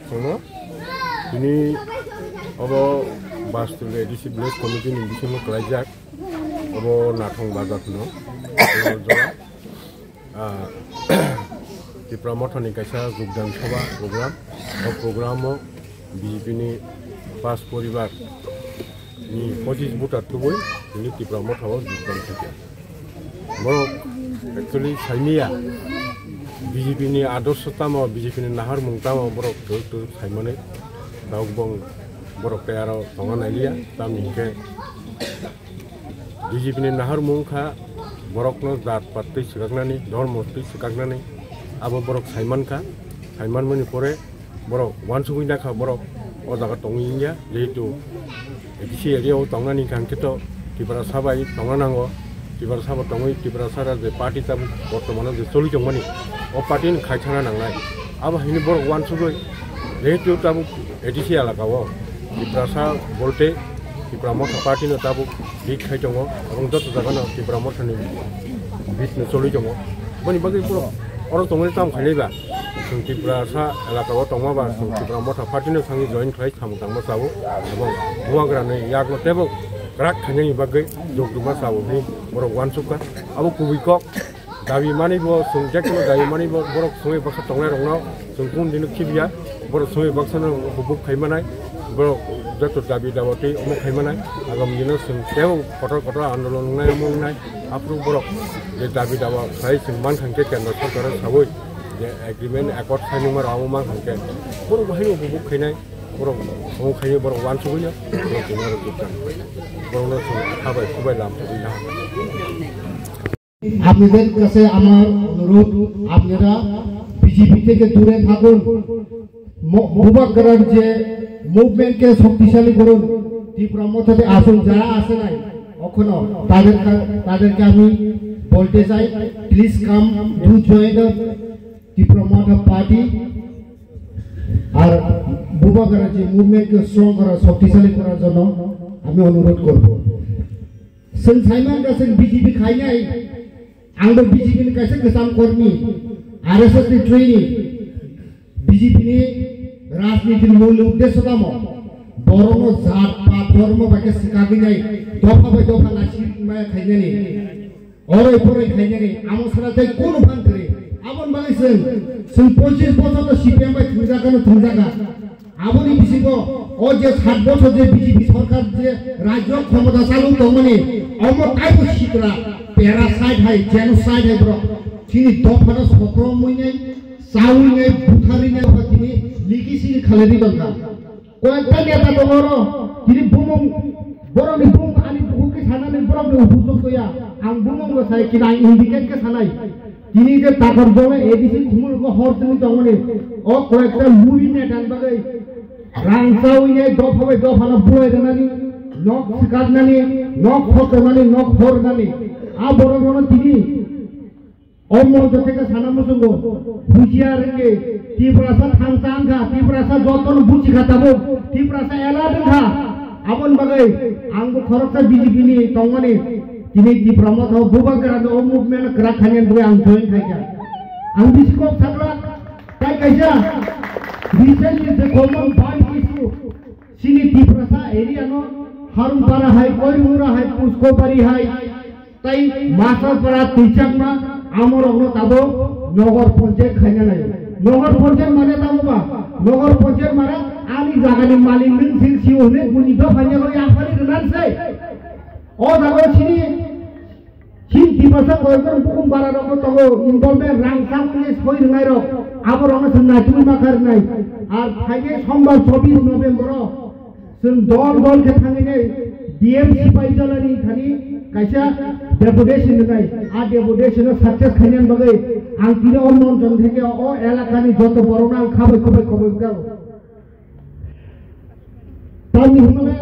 sono ini abo bastul edisi village committee ni bisingo klajak abo nathong bazat no jora di promothoni kaisa jogdan sabha program BJP ni pas poribar ni 25 voter tuboi ini di promothon jogdan thake borok actually saimia BJP ni adorsotamo BJP ni nahar mungtamo borok tu saimane daubong borok tayaro tongan alia tamni ke BJP ni nahar mungkha borok no dat patti sikagnani dhormoti sikagnani abo borok saiman mani pore borok wansugina kha borok o jaga tonginya jetu ekisi area o tongani kankito tibara sabai tonganango tibara sabo tongoi tibara sara je party tabu bortomano je choli jongmani o party ni khaithana nangnai abo hini borok wansugoi jetu tabu ekisi alakawo tibara sa bolte tibara motha party no tabu dik khaitongo abong joto jaga no tibara motha ni bitno choli jongo bani bagi puro oro tongoi tam khaileba Tibra sa elakawo tongma ba tibra motha party no sangi join khlai thamtangma sabo ebong buagrane yakno tebo rak khani bagai jogduma sabo ni borok wansuka abo kubikok dabi mani bo sungjekno dabi mani bo borok sungai baksa tongnai rongno sungkun dinu kibya borok sungai baksa no hubuk khaimanai borok jato dabi dawati omo khaimanai agam dinu sung tebo kotor andolon ngai mongnai apru borok je dabi dawa khai singman khangke kendra sarkar saboi जे agreement accord खाइनो मा रामो मा खानके बर बाहाय बुबुक खैनाय बर ओ खाइनो बर वान सुगैया बर केनार जुटान बरनो खाबाय खुबाय लामफैना আপনাদের কাছে আমার অনুরোধ আপনারা বিজেপি থেকে দূরে থাকুন মুবাক্কার যে মুভমেন্টকে শক্তিশালী করুন ত্রিপুরা মধ্যে আসুন যারা আসে নাই এখনো তাদেরকে আমি বলতে চাই please come do join the Tripura party আর বুবাগার যে মুভমেন্টকে স্ট্রং করা শক্তিশালী করার জন্য আমি অনুরোধ করব जों साइमान गासन बीजेपी खाइनाय आंबो बीजेपी नि कासे गोजाम कर्मी आरएसएस नि ट्रेनी बीजेपी नि राजनीति मूल उद्देश्य दम बरनो जात पात धर्म बाके सिकागिनाय दफा बाय दफा नासि माय खाइनानि अरै परै खाइनानि आमसरा थाय कोन भान करे आबन बागै जों 25 बছর तो सीपीएम बाय थुंजागा आबनि बिसिको ओ जे 7 বছর जे बीजेपी सरकार जे राज्य क्षमता चालू दमनि अम कायबो सितरा पैरासाइट हाय जेनोसाइड हाय ब्रो तिनि दफाना सक्रमैनाय साउनाय बुथारिनाय तिनि लिगिसिनि खालायनि दंगा कयता नेता दङरो तिनि बुमुं बरनि बुं आनि बुखि थानानै बरनि उपजुग गया आं बुमुं गसाय किना इन्डिकेट के थानाय तिनि जे ताकर जने एडिसि खुमुलको हरजनि दङनि ओ कयता मुभि नेटान बागै रांसावैनाय दफाबाय दफाना बुलायनानै नक सिकारनानै नक फटनानै नक हरनानै आ बरनो तिनि अमल जतेका साना मसंगो बुजिया रेंगे तिब्रासा थांतांगा तिब्रासा जतन बुचि खाताबो तिब्रासा एला दोंखा आबन बागै आंबो खरकसा बीजेपी नि तंगनि तिनि तिब्रामा थाव बुबागरानो ओ मुभमेन्ट करा खानेन बय आं जइन खायगा आं बिसिको थाग्रा काय कायजा recently the common point issue sini tibrasa area no harumara hai koimura hai puskopari hai tai masapara tichakma amor ogno tabo নগর পঞ্চায়েত খাইনা নাই নগর পঞ্চায়েত মানে তামবা নগর পঞ্চায়েত মানে আমি জাগানি মালিক নং সিং সিওনে বুনি দ ফাইনা লই আফারি রনানসै ও জাগো সিনি সিন তিবাসা কয়জন বুকুম বারা রক তগো ইনভলভমেন্ট রাংসামনি সই রনাই রক আবার অনেক নাচুই মাখার নাই আর ফাইনে সোমবার 24 নভেম্বর जों दल के थांगिने डीएमसी पाइजलानि थानि कायसा डेपुटेशन होनाय आ डेपुटेशन सक्सेस खायनान बागै आं तिनि अनन जन थेके अ एलाकानि जत बरना आं खाबाय खबाय गाव तानि हमले